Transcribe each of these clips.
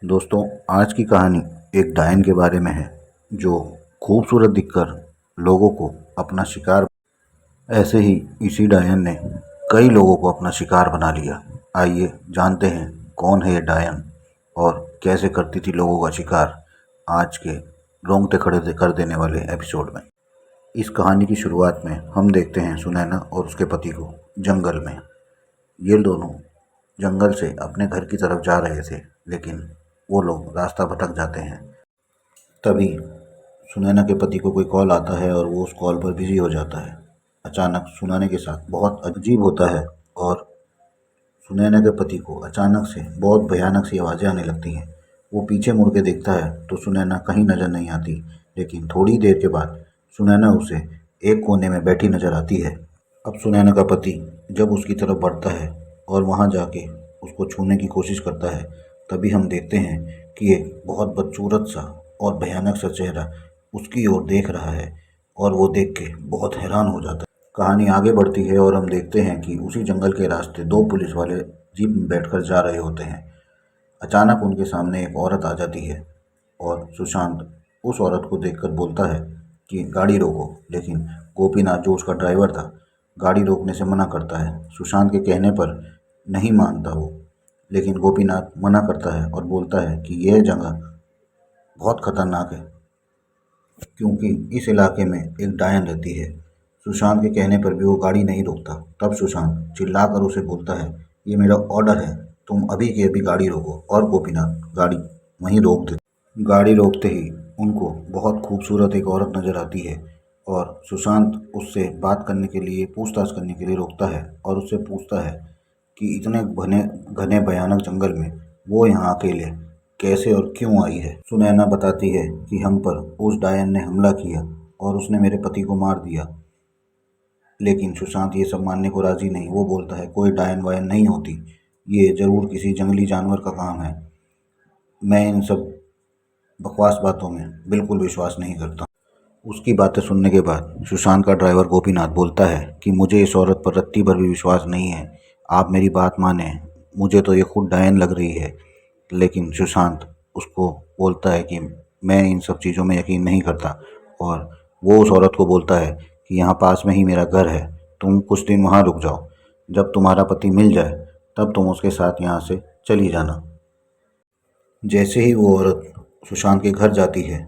दोस्तों, आज की कहानी एक डायन के बारे में है जो खूबसूरत दिखकर लोगों को अपना शिकार। ऐसे ही इसी डायन ने कई लोगों को अपना शिकार बना लिया। आइए जानते हैं कौन है ये डायन और कैसे करती थी लोगों का शिकार आज के रोंगटे खड़े कर देने वाले एपिसोड में। इस कहानी की शुरुआत में हम देखते हैं सुनैना और उसके पति को जंगल में। ये दोनों जंगल से अपने घर की तरफ जा रहे थे, लेकिन वो लोग रास्ता भटक जाते हैं। तभी सुनैना के पति को कोई कॉल आता है और वो उस कॉल पर बिजी हो जाता है। अचानक सुनैना के साथ बहुत अजीब होता है और सुनैना के पति को अचानक से बहुत भयानक सी आवाज़ें आने लगती हैं। वो पीछे मुड़ के देखता है तो सुनैना कहीं नज़र नहीं आती, लेकिन थोड़ी देर के बाद सुनैना उसे एक कोने में बैठी नज़र आती है। अब सुनैना का पति जब उसकी तरफ बढ़ता है और वहाँ जाके उसको छूने की कोशिश करता है, तभी हम देखते हैं कि एक बहुत बदसूरत सा और भयानक सा चेहरा उसकी ओर देख रहा है और वो देख के बहुत हैरान हो जाता है। कहानी आगे बढ़ती है और हम देखते हैं कि उसी जंगल के रास्ते दो पुलिस वाले जीप में बैठकर जा रहे होते हैं। अचानक उनके सामने एक औरत आ जाती है और सुशांत उस औरत को देखकर बोलता है कि गाड़ी रोको, लेकिन गोपीनाथ जो उसका ड्राइवर था गाड़ी रोकने से मना करता है। सुशांत के कहने पर नहीं मानता वो, लेकिन गोपीनाथ मना करता है और बोलता है कि यह जगह बहुत खतरनाक है क्योंकि इस इलाके में एक डायन रहती है। सुशांत के कहने पर भी वो गाड़ी नहीं रोकता। तब सुशांत चिल्लाकर उसे बोलता है, ये मेरा ऑर्डर है, तुम अभी की अभी गाड़ी रोको। और गोपीनाथ गाड़ी वहीं रोक देते। गाड़ी रोकते ही उनको बहुत खूबसूरत एक औरत नज़र आती है और सुशांत उससे बात करने के लिए, पूछताछ करने के लिए रोकता है और उससे पूछता है कि इतने घने घने भयानक जंगल में वो यहाँ अकेले कैसे और क्यों आई है। सुनैना बताती है कि हम पर उस डायन ने हमला किया और उसने मेरे पति को मार दिया, लेकिन सुशांत ये सब मानने को राजी नहीं। वो बोलता है कोई डायन वायन नहीं होती, ये ज़रूर किसी जंगली जानवर का काम है। मैं इन सब बकवास बातों में बिल्कुल विश्वास नहीं करता। उसकी बातें सुनने के बाद सुशांत का ड्राइवर गोपीनाथ बोलता है कि मुझे इस औरत पर रत्ती भर भी विश्वास नहीं है, आप मेरी बात माने, मुझे तो ये खुद डायन लग रही है। लेकिन सुशांत उसको बोलता है कि मैं इन सब चीज़ों में यकीन नहीं करता और वो उस औरत को बोलता है कि यहाँ पास में ही मेरा घर है, तुम कुछ दिन वहाँ रुक जाओ, जब तुम्हारा पति मिल जाए तब तुम उसके साथ यहाँ से चली जाना। जैसे ही वो औरत सुशांत के घर जाती है,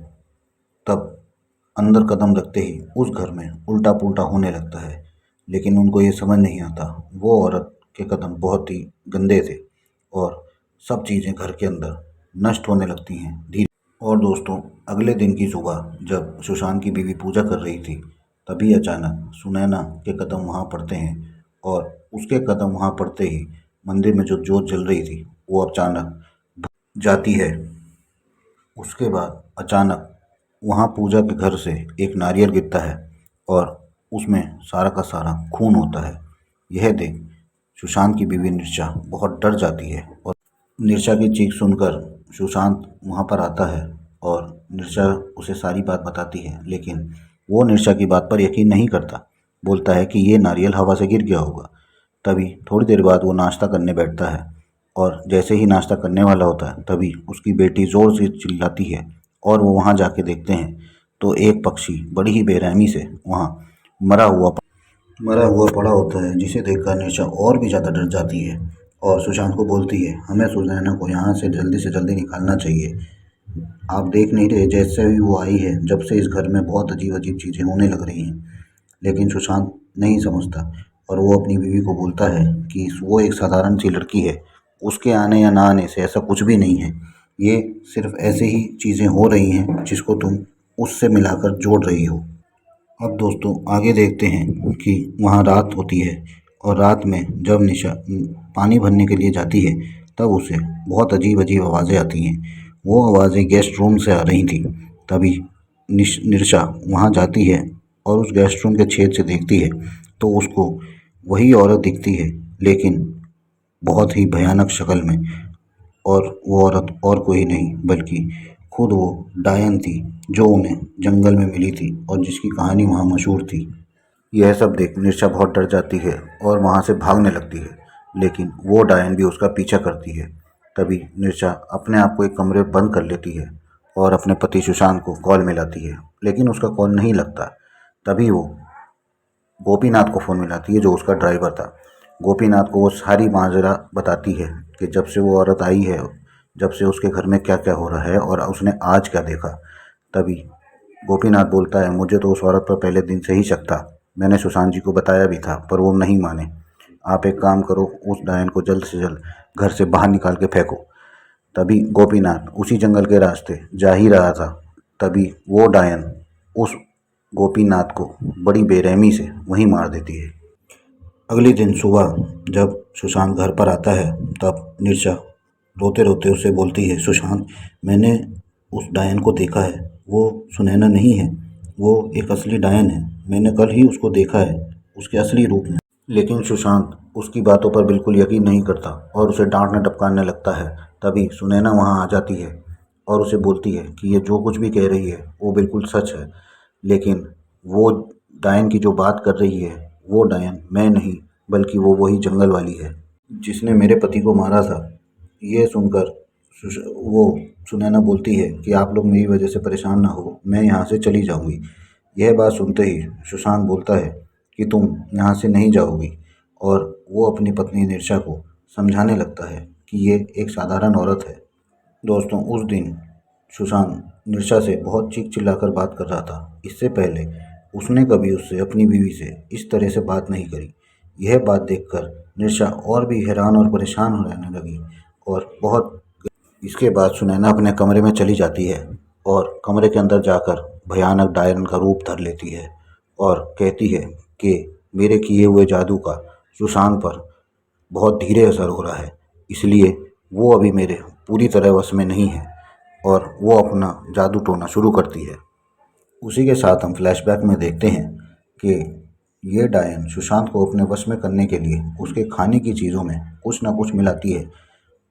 तब अंदर कदम रखते ही उस घर में उल्टा पुल्टा होने लगता है, लेकिन उनको ये समझ नहीं आता वो औरत के कदम बहुत ही गंदे थे और सब चीज़ें घर के अंदर नष्ट होने लगती हैं धीरे। और दोस्तों, अगले दिन की सुबह जब सुशांत की बीवी पूजा कर रही थी, तभी अचानक सुनैना के कदम वहाँ पड़ते हैं और उसके कदम वहाँ पड़ते ही मंदिर में जो जोत जल रही थी वो अचानक बुझ जाती है। उसके बाद अचानक वहाँ पूजा के घर से एक नारियल गिरता है और उसमें सारा का सारा खून होता है। यह देख सुशांत की बीवी निरशा बहुत डर जाती है और निरशा की चीख सुनकर सुशांत वहाँ पर आता है और निरशा उसे सारी बात बताती है, लेकिन वो निरशा की बात पर यकीन नहीं करता। बोलता है कि ये नारियल हवा से गिर गया होगा। तभी थोड़ी देर बाद वो नाश्ता करने बैठता है और जैसे ही नाश्ता करने वाला होता है तभी उसकी बेटी ज़ोर से चिल्लाती है और वो वहाँ जाके देखते हैं तो एक पक्षी बड़ी ही बेरहमी से वहाँ मरा हुआ पड़ा होता है, जिसे देखकर निशा और भी ज़्यादा डर जाती है और सुशांत को बोलती है हमें सुनैना को यहाँ से जल्दी निकालना चाहिए। आप देख नहीं रहे जैसे ही वो आई है, जब से इस घर में बहुत अजीब अजीब चीज़ें होने लग रही हैं। लेकिन सुशांत नहीं समझता और वो अपनी बीवी को बोलता है कि वो एक साधारण सी लड़की है, उसके आने या ना आने से ऐसा कुछ भी नहीं है, ये सिर्फ ऐसे ही चीज़ें हो रही हैं जिसको तुम उससे मिलाकर जोड़ रही हो। अब दोस्तों आगे देखते हैं कि वहाँ रात होती है और रात में जब निशा पानी भरने के लिए जाती है तब उसे बहुत अजीब अजीब आवाज़ें आती हैं। वो आवाज़ें गेस्ट रूम से आ रही थी। तभी निरशा वहाँ जाती है और उस गेस्ट रूम के छेद से देखती है तो उसको वही औरत दिखती है, लेकिन बहुत ही भयानक शक्ल में। और वो औरत और कोई नहीं बल्कि खुद वो डायन थी जो उन्हें जंगल में मिली थी और जिसकी कहानी वहाँ मशहूर थी। यह सब देख निरशा बहुत डर जाती है और वहाँ से भागने लगती है, लेकिन वो डायन भी उसका पीछा करती है। तभी निशा अपने आप को एक कमरे में बंद कर लेती है और अपने पति सुशांत को कॉल मिलाती है, लेकिन उसका कॉल नहीं लगता। तभी वो गोपीनाथ को फ़ोन मिलाती है, जो उसका ड्राइवर था। गोपीनाथ को वो सारी माजरा बताती है कि जब से वो औरत आई है, जब से उसके घर में क्या क्या हो रहा है और उसने आज क्या देखा। तभी गोपीनाथ बोलता है, मुझे तो उस औरत पर पहले दिन से ही शक था, मैंने सुशांत जी को बताया भी था, पर वो नहीं माने। आप एक काम करो, उस डायन को जल्द से जल्द घर से बाहर निकाल के फेंको। तभी गोपीनाथ उसी जंगल के रास्ते जा ही रहा था, तभी वो डायन उस गोपीनाथ को बड़ी बेरहमी से वहीं मार देती है। अगले दिन सुबह जब सुशांत घर पर आता है, तब निशा रोते रोते उससे बोलती है, सुशांत, मैंने उस डायन को देखा है, वो सुनैना नहीं है, वो एक असली डायन है, मैंने कल ही उसको देखा है उसके असली रूप में। लेकिन सुशांत उसकी बातों पर बिल्कुल यकीन नहीं करता और उसे डांटने टपकाने लगता है। तभी सुनैना वहाँ आ जाती है और उसे बोलती है कि ये जो कुछ भी कह रही है वो बिल्कुल सच है, लेकिन वो डायन की जो बात कर रही है, वो डायन मैं नहीं बल्कि वो वही जंगल वाली है जिसने मेरे पति को मारा था। ये सुनकर वो सुनैना बोलती है कि आप लोग मेरी वजह से परेशान ना हो, मैं यहाँ से चली जाऊँगी। यह बात सुनते ही सुशांत बोलता है कि तुम यहाँ से नहीं जाओगी, और वो अपनी पत्नी निशा को समझाने लगता है कि ये एक साधारण औरत है। दोस्तों, उस दिन सुशांत निशा से बहुत चीख चिल्लाकर बात कर रहा था। इससे पहले उसने कभी उससे अपनी बीवी से इस तरह से बात नहीं करी। यह बात देखकर निशा और भी हैरान और परेशान हो रहने लगी और बहुत। इसके बाद सुनैना अपने कमरे में चली जाती है और कमरे के अंदर जाकर भयानक डायन का रूप धर लेती है और कहती है कि मेरे किए हुए जादू का सुशांत पर बहुत धीरे असर हो रहा है, इसलिए वो अभी मेरे पूरी तरह वश में नहीं है, और वो अपना जादू टोना शुरू करती है। उसी के साथ हम फ्लैशबैक में देखते हैं कि ये डायन सुशांत को अपने वश में करने के लिए उसके खाने की चीज़ों में कुछ ना कुछ मिलाती है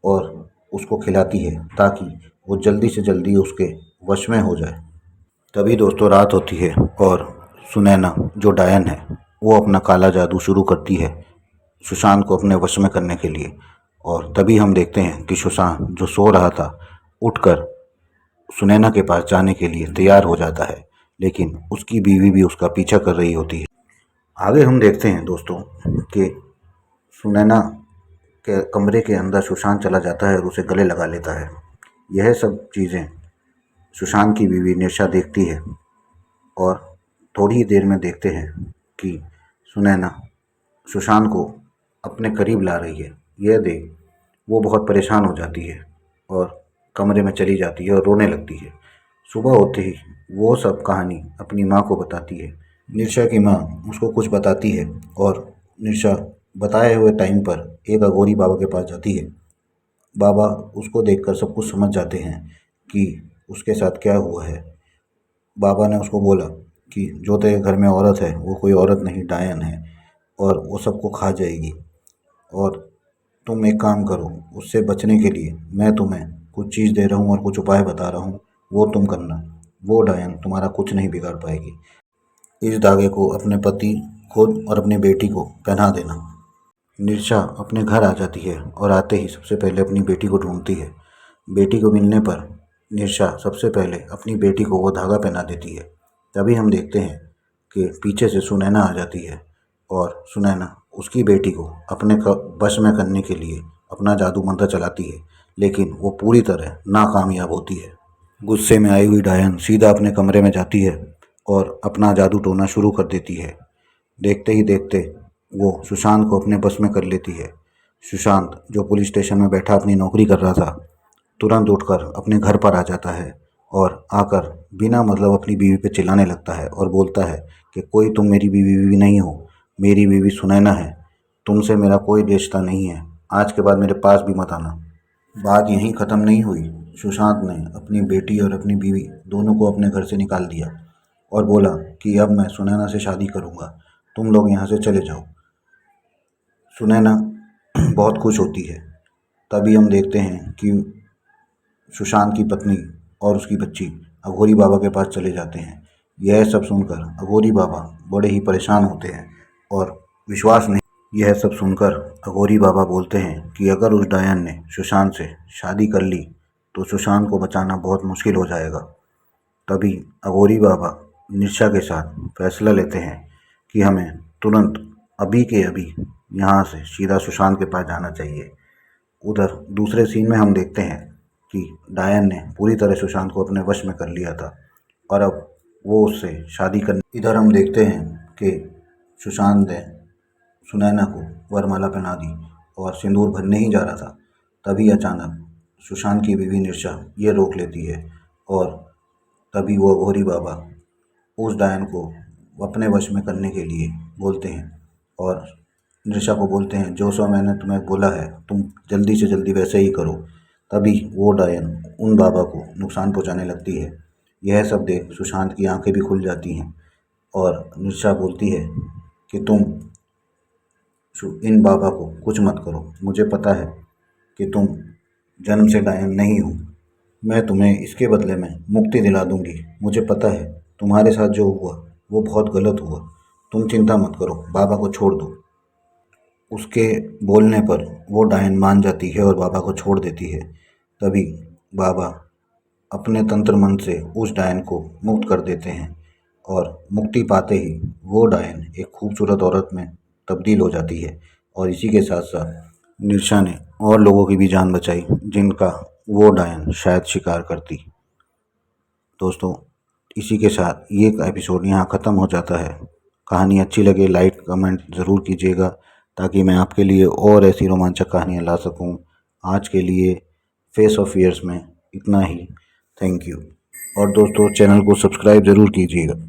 और उसको खिलाती है, ताकि वो जल्दी से जल्दी उसके वश में हो जाए। तभी दोस्तों रात होती है और सुनैना जो डायन है वो अपना काला जादू शुरू करती है सुशांत को अपने वश में करने के लिए। और तभी हम देखते हैं कि सुशांत जो सो रहा था उठकर सुनैना के पास जाने के लिए तैयार हो जाता है, लेकिन उसकी बीवी भी उसका पीछा कर रही होती है। आगे हम देखते हैं दोस्तों कि सुनैना के कमरे के अंदर सुशांत चला जाता है और उसे गले लगा लेता है। यह सब चीज़ें सुशांत की बीवी निशा देखती है और थोड़ी ही देर में देखते हैं कि सुनैना सुशांत को अपने करीब ला रही है। यह देख वो बहुत परेशान हो जाती है और कमरे में चली जाती है और रोने लगती है। सुबह होते ही वो सब कहानी अपनी माँ को बताती है। निशा की माँ उसको कुछ बताती है और निशा बताए हुए टाइम पर एक अघोरी बाबा के पास जाती है। बाबा उसको देखकर सब कुछ समझ जाते हैं कि उसके साथ क्या हुआ है। बाबा ने उसको बोला कि जो तेरे घर में औरत है वो कोई औरत नहीं, डायन है, और वो सबको खा जाएगी, और तुम एक काम करो, उससे बचने के लिए मैं तुम्हें कुछ चीज़ दे रहा हूँ और कुछ उपाय बता रहा हूँ, वो तुम करना। वो डायन तुम्हारा कुछ नहीं बिगाड़ पाएगी। इस धागे को अपने पति, खुद और अपनी बेटी को पहना देना। निशा अपने घर आ जाती है और आते ही सबसे पहले अपनी बेटी को ढूंढती है। बेटी को मिलने पर निशा सबसे पहले अपनी बेटी को वो धागा पहना देती है। तभी हम देखते हैं कि पीछे से सुनैना आ जाती है और सुनैना उसकी बेटी को अपने वश में करने के लिए अपना जादू मंत्र चलाती है, लेकिन वो पूरी तरह नाकामयाब होती है। गुस्से में आई हुई डायन सीधा अपने कमरे में जाती है और अपना जादू टोना शुरू कर देती है। देखते ही देखते वो सुशांत को अपने बस में कर लेती है। सुशांत जो पुलिस स्टेशन में बैठा अपनी नौकरी कर रहा था, तुरंत उठकर अपने घर पर आ जाता है और आकर बिना मतलब अपनी बीवी पे चिल्लाने लगता है और बोलता है कि कोई तुम मेरी बीवी नहीं हो, मेरी बीवी सुनैना है, तुमसे मेरा कोई रिश्ता नहीं है, आज के बाद मेरे पास भी मत आना। बात यहीं ख़त्म नहीं हुई। सुशांत ने अपनी बेटी और अपनी बीवी दोनों को अपने घर से निकाल दिया और बोला कि अब मैं सुनैना से शादी करूँगा, तुम लोग यहाँ से चले जाओ। सुनैना बहुत खुश होती है। तभी हम देखते हैं कि सुशांत की पत्नी और उसकी बच्ची अघोरी बाबा के पास चले जाते हैं। यह सब सुनकर अघोरी बाबा बड़े ही परेशान होते हैं और विश्वास नहीं यह सब सुनकर अघोरी बाबा बोलते हैं कि अगर उस डायन ने सुशांत से शादी कर ली तो सुशांत को बचाना बहुत मुश्किल हो जाएगा। तभी अघोरी बाबा निशा के साथ फैसला लेते हैं कि हमें तुरंत अभी के अभी यहाँ से सीधा सुशांत के पास जाना चाहिए। उधर दूसरे सीन में हम देखते हैं कि डायन ने पूरी तरह सुशांत को अपने वश में कर लिया था और अब वो उससे शादी करने। इधर हम देखते हैं कि सुशांत ने सुनैना को वरमाला पहना दी और सिंदूर भरने ही जा रहा था। तभी अचानक सुशांत की बीवी निशा ये रोक लेती है और तभी वो अघोरी बाबा उस डायन को अपने वश में करने के लिए बोलते हैं और निशा को बोलते हैं जो सो मैंने तुम्हें बोला है तुम जल्दी से जल्दी वैसे ही करो। तभी वो डायन उन बाबा को नुकसान पहुंचाने लगती है। यह सब देख सुशांत की आंखें भी खुल जाती हैं और निशा बोलती है कि तुम इन बाबा को कुछ मत करो, मुझे पता है कि तुम जन्म से डायन नहीं हो, मैं तुम्हें इसके बदले में मुक्ति दिला दूंगी। मुझे पता है तुम्हारे साथ जो हुआ वो बहुत गलत हुआ, तुम चिंता मत करो, बाबा को छोड़ दो। उसके बोलने पर वो डायन मान जाती है और बाबा को छोड़ देती है। तभी बाबा अपने तंत्र मंत्र से उस डायन को मुक्त कर देते हैं और मुक्ति पाते ही वो डायन एक खूबसूरत औरत में तब्दील हो जाती है और इसी के साथ साथ निशा ने और लोगों की भी जान बचाई जिनका वो डायन शायद शिकार करती। दोस्तों, इसी के साथ ये एपिसोड यहाँ ख़त्म हो जाता है। कहानी अच्छी लगे लाइक कमेंट ज़रूर कीजिएगा ताकि मैं आपके लिए और ऐसी रोमांचक कहानियाँ ला सकूँ। आज के लिए फेस ऑफ फियर्स में इतना ही। Thank you. और दोस्तों, चैनल को सब्सक्राइब ज़रूर कीजिएगा।